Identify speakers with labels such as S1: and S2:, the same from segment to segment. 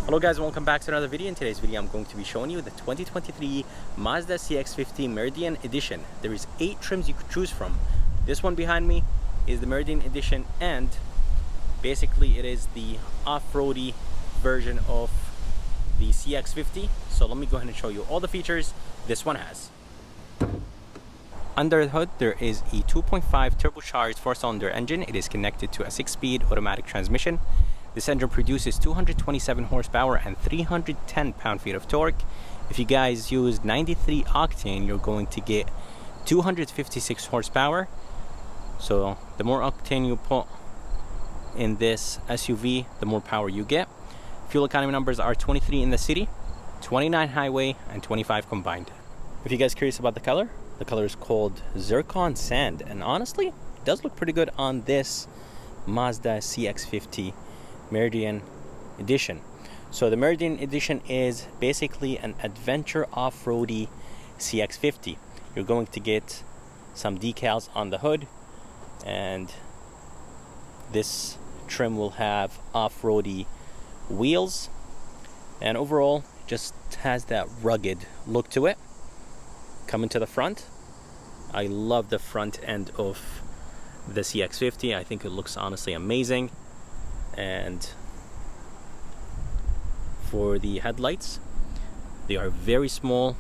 S1: Hello guys, welcome back to another video. In today's video I'm going to be showing you the 2023 Mazda CX-50 Meridian Edition. There is 8 trims you could choose from. This one behind me is the Meridian Edition, and basically it is the off-roady version of the CX-50. So let me go ahead and show you all the features this one has. Under the hood there is a 2.5 turbocharged 4-cylinder engine. It is connected to a 6-speed automatic transmission. This engine produces 227 horsepower and 310 pound-feet of torque. If you guys use 93 octane, you're going to get 256 horsepower. So the more octane you put in this SUV, the more power you get. Fuel economy numbers are 23 in the city, 29 highway, and 25 combined. If you guys are curious about the color is called Zircon Sand, and honestly, it does look pretty good on this Mazda CX-50 Meridian Edition. So the Meridian Edition is basically an adventure off-roady CX-50. You're going to get some decals on the hood, and this trim will have off-roady wheels, and overall just has that rugged look to it. Coming to the front, I love the front end of the CX-50. I think it looks honestly amazing. And for the headlights, they are very small.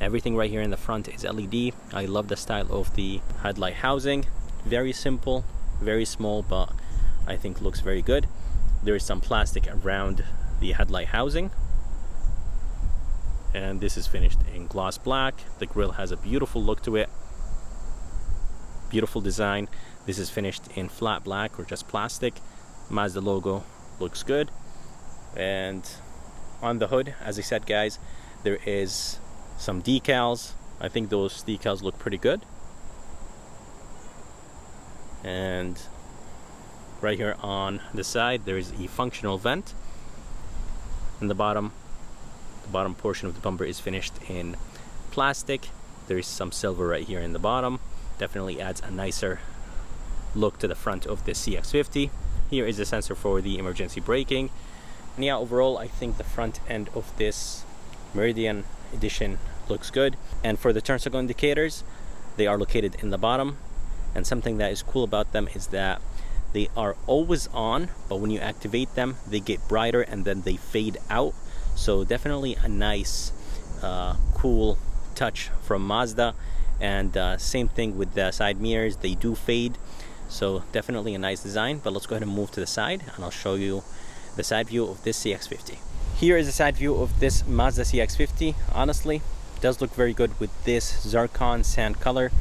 S1: Everything right here in the front is LED. I love the style of the headlight housing. Very simple, very small, but I think looks very good. There is some plastic around the headlight housing, and this is finished in gloss black. The grille has a beautiful look to it, beautiful design. This is finished in flat black or just plastic. Mazda logo looks good. And on the hood, as I said guys, there is some decals. I think those decals look pretty good. And right here on the side there is a functional vent. And the bottom portion of the bumper is finished in plastic. There is some silver right here in the bottom. Definitely adds a nicer look to the front of the CX-50. Here is the sensor for the emergency braking. And yeah, overall I think the front end of this Meridian Edition looks good. And for the turn signal indicators, they are located in the bottom, and something that is cool about them is that they are always on, but when you activate them they get brighter and then they fade out. So definitely a nice cool touch from Mazda. And same thing with the side mirrors, they do fade. So definitely a nice design. But let's go ahead and move to the side and I'll show you the side view of this CX-50. Here is the side view of this Mazda CX-50. Honestly, it does look very good with this Zircon Sand color.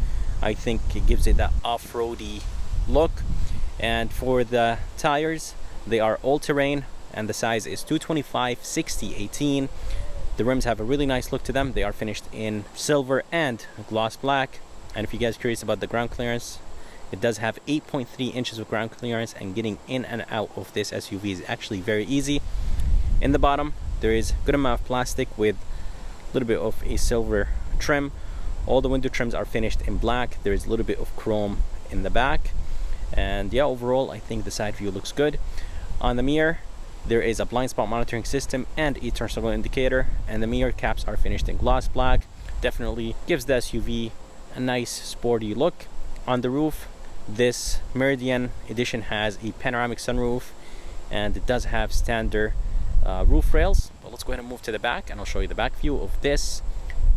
S1: I think it gives it that off-roady look. And for the tires, they are all-terrain and the size is 225/60/18. The rims have a really nice look to them. They are finished in silver and gloss black. And if you guys are curious about the ground clearance, it does have 8.3 inches of ground clearance, and getting in and out of this SUV is actually very easy. In the bottom, there is a good amount of plastic with a little bit of a silver trim. All the window trims are finished in black. There is a little bit of chrome in the back. And yeah, overall, I think the side view looks good. On the mirror, there is a blind spot monitoring system and a turn signal indicator, and the mirror caps are finished in gloss black. Definitely gives the SUV a nice sporty look. On the roof, this Meridian Edition has a panoramic sunroof, and it does have standard roof rails. But let's go ahead and move to the back and I'll show you the back view of this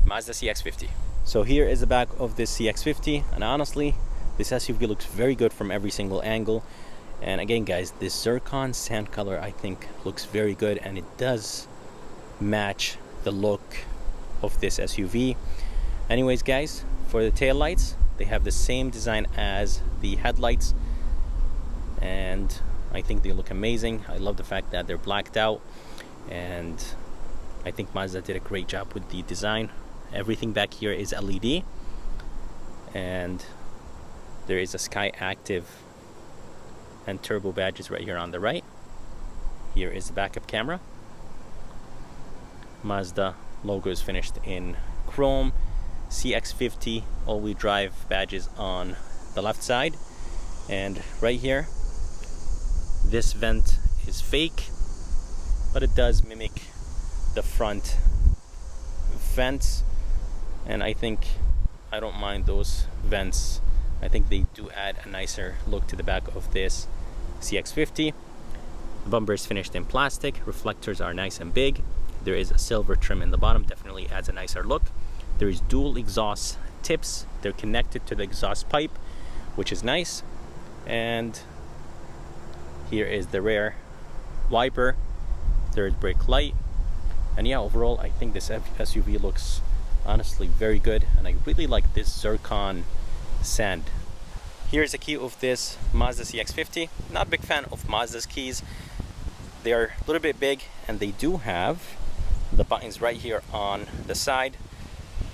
S1: Mazda CX-50. So here is the back of this CX-50, and honestly this SUV looks very good from every single angle. And again guys, this Zircon Sand color I think looks very good, and it does match the look of this SUV. Anyways guys, for the tail lights, they have the same design as the headlights, and I think they look amazing. I love the fact that they're blacked out, and I think Mazda did a great job with the design. Everything back here is LED, and there is a Sky Active and turbo badges right here on the right. Here is the backup camera. Mazda logo is finished in chrome. CX-50 all-wheel drive badges on the left side, and right here this vent is fake. but it does mimic the front vents, and I don't mind those vents. I think they do add a nicer look to the back of this CX-50. The bumper is finished in plastic. Reflectors are nice and big. There is a silver trim in the bottom, definitely adds a nicer look. There is dual exhaust tips. They're connected to the exhaust pipe, which is nice. And here is the rear wiper, third brake light. And yeah, overall I think this SUV looks honestly very good, and I really like this zircon sand. Here's a key of this Mazda CX-50. Not a big fan of Mazda's keys. They are a little bit big, and they do have the buttons right here on the side.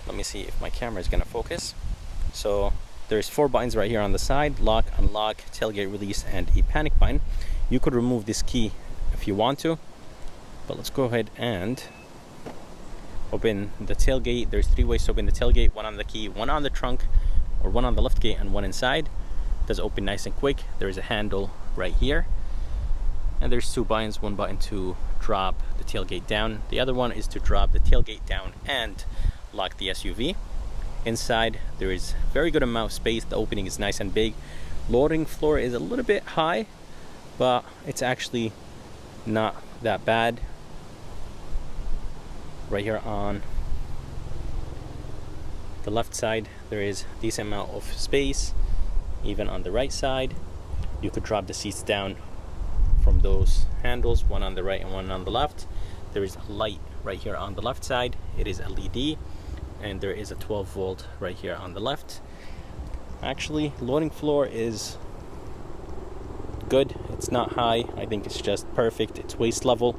S1: Let me see if my camera is gonna focus. So there's 4 buttons right here on the side: lock, unlock, tailgate release, and a panic button. You could remove this key if you want to, but let's go ahead and open the tailgate. There's 3 ways to open the tailgate: one on the key, one on the trunk, or one on the lift gate, and one inside. It does open nice and quick. There is a handle right here, and there's 2 buttons. One button to drop the tailgate down, the other one is to drop the tailgate down and lock the SUV. Inside there is very good amount of space. The opening is nice and big. Loading floor is a little bit high, but it's actually not that bad. Right here on the left side there is a decent amount of space. Even on the right side, you could drop the seats down from those handles, one on the right and one on the left. There is a light right here on the left side. It is LED, and there is a 12 volt right here on the left. Actually, loading floor is good. It's not high. I think it's just perfect. It's waist level.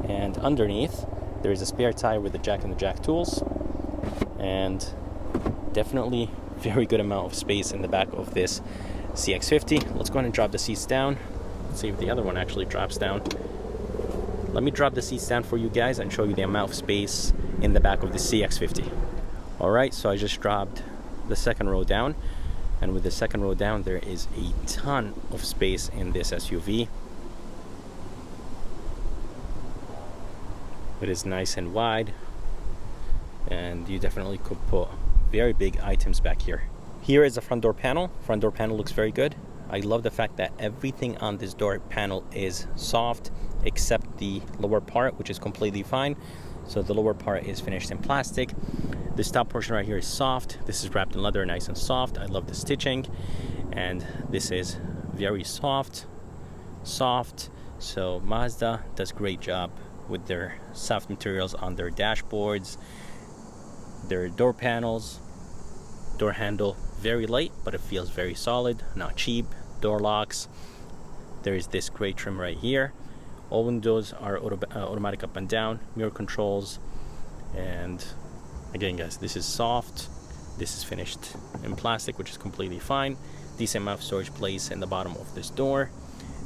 S1: And underneath there is a spare tire with the jack and the jack tools, and definitely very good amount of space in the back of this CX-50. Let's go ahead and drop the seats down. Let's see if the other one actually drops down. Let me drop the seats down for you guys and show you the amount of space in the back of the CX-50. Alright, so I just dropped the second row down, and with the second row down there is a ton of space in this SUV. It is nice and wide, and you definitely could put very big items back here. Here is the front door panel. Front door panel looks very good. I love the fact that everything on this door panel is soft except the lower part, which is completely fine. So the lower part is finished in plastic. This top portion right here is soft. This is wrapped in leather, nice and soft. I love the stitching, and this is very soft. So Mazda does a great job with their soft materials on their dashboards, their door panels. Door handle, very light, but it feels very solid, not cheap. Door locks, there is this gray trim right here. All windows are automatic up and down. Mirror controls, and again guys, this is soft. This is finished in plastic, which is completely fine. Decent amount of storage place in the bottom of this door,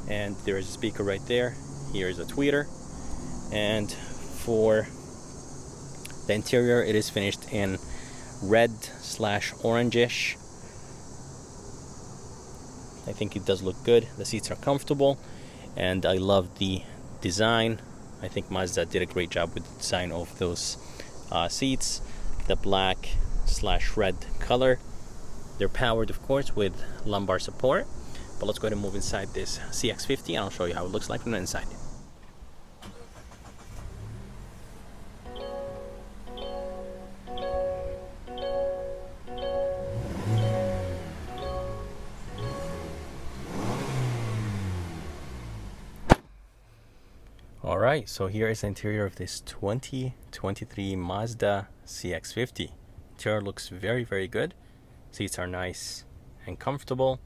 S1: and there is a speaker right there. Here is a tweeter, and for the interior it is finished in red/orangish. I think it does look good. The seats are comfortable, and I love the design. I think Mazda did a great job with the design of those seats. The black/red color. They're powered, of course, with lumbar support. But let's go ahead and move inside this CX-50, and I'll show you how it looks like from the inside. Alright, so here is the interior of this 2023 Mazda CX-50. Interior looks very, very good. Seats are nice and comfortable.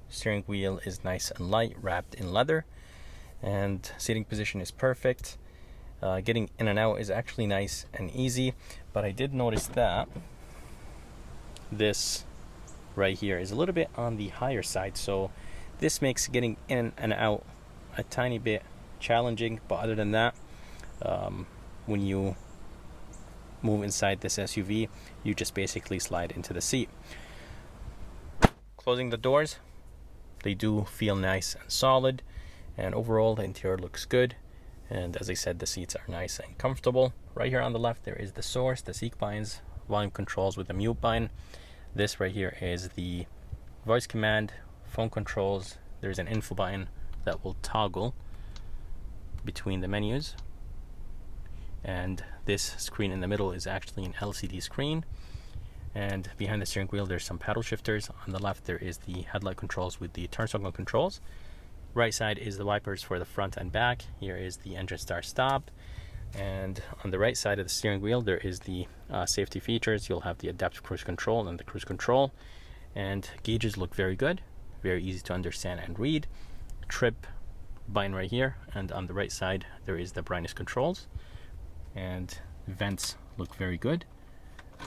S1: Steering wheel is nice and light, wrapped in leather. And seating position is perfect. Getting in and out is actually nice and easy. But I did notice that this right here is a little bit on the higher side. So this makes getting in and out a tiny bit challenging, but other than that, when you move inside this SUV, you just basically slide into the seat. Closing the doors, they do feel nice and solid, and overall the interior looks good. And as I said, the seats are nice and comfortable. Right here on the left, there is the source, the seat buttons, volume controls with the mute button. This right here is the voice command, phone controls. There's an info button that will toggle between the menus. And this screen in the middle is actually an LCD screen. And behind the steering wheel, there's some paddle shifters. On the left, there is the headlight controls with the turn signal controls. Right side is the wipers for the front and back. Here is the engine start stop. And on the right side of the steering wheel, there is the safety features. You'll have the adaptive cruise control and the cruise control. And gauges look very good, very easy to understand and read. Trip button right here. And on the right side, there is the brightness controls. And vents look very good.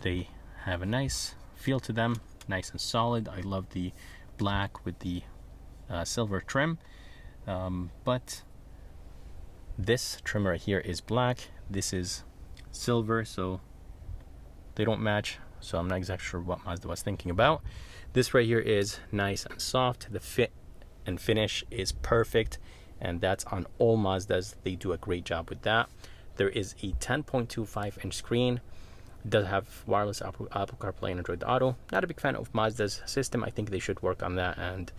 S1: They have a nice feel to them, nice and solid. I love the black with the silver trim, but this trim right here is black. This is silver, so they don't match, so I'm not exactly sure what Mazda was thinking about. This right here is nice and soft. The fit and finish is perfect, and that's on all Mazdas. They do a great job with that. There is a 10.25-inch screen. It does have wireless Apple CarPlay and Android Auto. Not a big fan of Mazda's system. I think they should work on that, and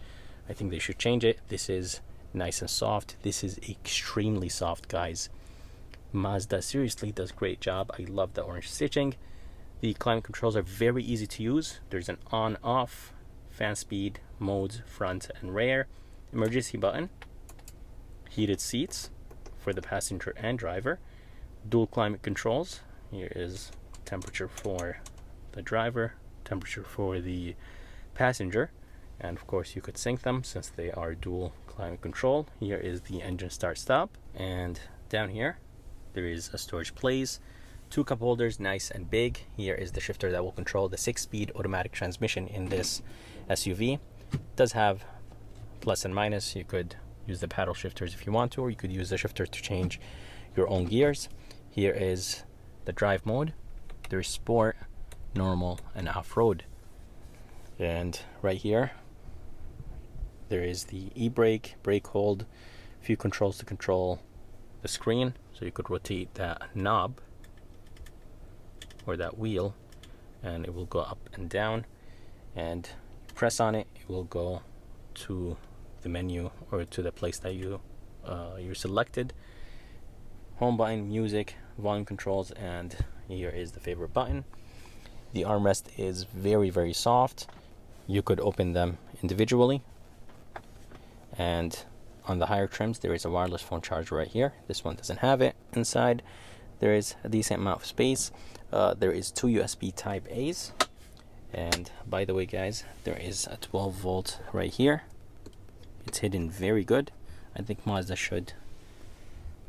S1: I think they should change it. This is nice and soft. This is extremely soft, guys. Mazda seriously does a great job. I love the orange stitching. The climate controls are very easy to use. There's an on-off, fan speed, modes, front and rear, emergency button, heated seats for the passenger and driver, dual climate controls. Here is temperature for the driver, temperature for the passenger, and of course you could sync them since they are dual climate control. Here is the engine start stop, and down here there is a storage place, 2 cup holders, nice and big. Here is the shifter that will control the 6-speed automatic transmission in this SUV. It does have plus and minus. You could use the paddle shifters if you want to, or you could use the shifter to change your own gears. Here is the drive mode. There's sport, normal, and off-road. And right here there is the e-brake, brake hold, a few controls to control the screen, so you could rotate that knob or that wheel and it will go up and down, and you press on it, it will go to the menu or to the place that you selected. Home button, music, volume controls, and here is the favorite button. The armrest is very, very soft. You could open them individually, and on the higher trims there is a wireless phone charger right here. This one doesn't have it. Inside there is a decent amount of space. There is 2 USB type A's, and by the way guys, there is a 12 volt right here. It's hidden very good. I think Mazda should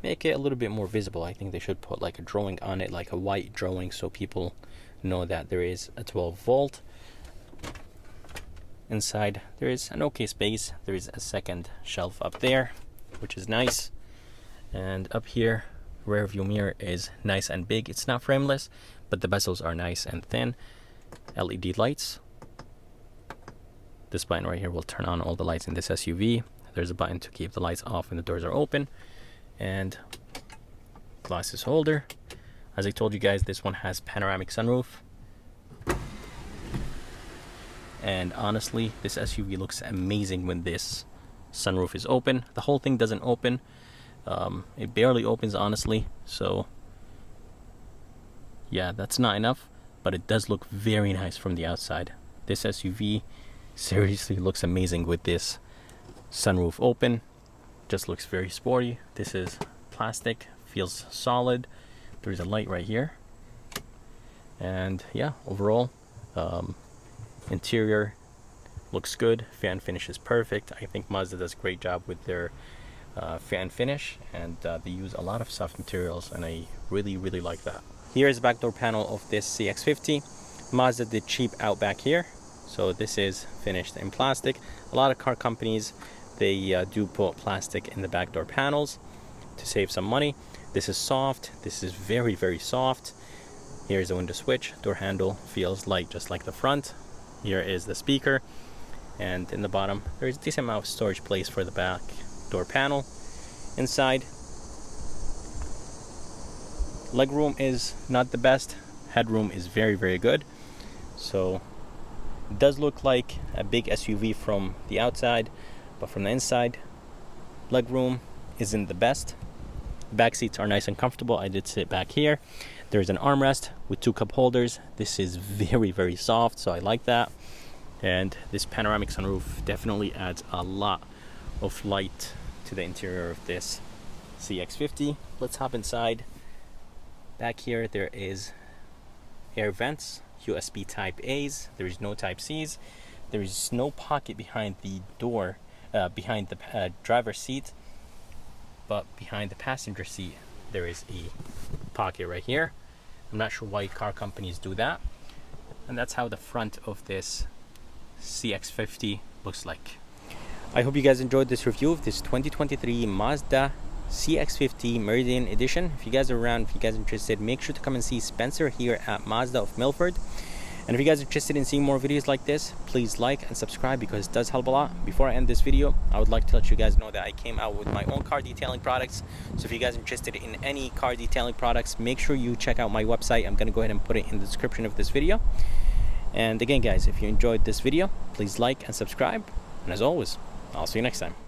S1: make it a little bit more visible. I think they should put like a drawing on it, like a white drawing, so people know that there is a 12 volt. Inside there is an okay space. There is a second shelf up there, which is nice. And up here, rear view mirror is nice and big. It's not frameless, but the bezels are nice and thin. LED lights. This button right here will turn on all the lights in this SUV. There's a button to keep the lights off when the doors are open. And glasses holder. As I told you guys, this one has panoramic sunroof. And honestly, this SUV looks amazing when this sunroof is open. The whole thing doesn't open. It barely opens, honestly. So yeah, that's not enough, but it does look very nice from the outside. This SUV seriously looks amazing with this sunroof open. Just looks very sporty. This is plastic, feels solid. There's a light right here. And yeah, overall, interior looks good. Fan finish is perfect. I think Mazda does a great job with their fan finish, and they use a lot of soft materials, and I really like that. Here is the back door panel of this CX-50. Mazda did cheap out back here, so this is finished in plastic. A lot of car companies, they do put plastic in the back door panels to save some money. This is soft. This is very soft. Here's the window switch. Door handle feels light, just like the front. Here is the speaker, and in the bottom there is a decent amount of storage place for the back door panel. Inside Legroom is not the best. Headroom is very, very good. So it does look like a big SUV from the outside, but from the inside, legroom isn't the best. Back seats are nice and comfortable. I did sit back here. There's an armrest with 2 cup holders. This is very, very soft, so I like that. And this panoramic sunroof definitely adds a lot of light to the interior of this CX-50. Let's hop inside. Back here there is air vents, USB type A's. There is no type C's. There is no pocket behind the door, behind the driver's seat, but behind the passenger seat there is a pocket right here. I'm not sure why car companies do that. And that's how the front of this CX-50 looks like. I hope you guys enjoyed this review of this 2023 Mazda CX-50 Meridian Edition. If you guys are around, if you guys are interested, make sure to come and see Spencer here at Mazda of Milford. And if you guys are interested in seeing more videos like this, please like and subscribe because it does help a lot. Before I end this video, I would like to let you guys know that I came out with my own car detailing products. So if you guys are interested in any car detailing products, make sure you check out my website. I'm going to go ahead and put it in the description of this video. And again, guys, if you enjoyed this video, please like and subscribe. And as always, I'll see you next time.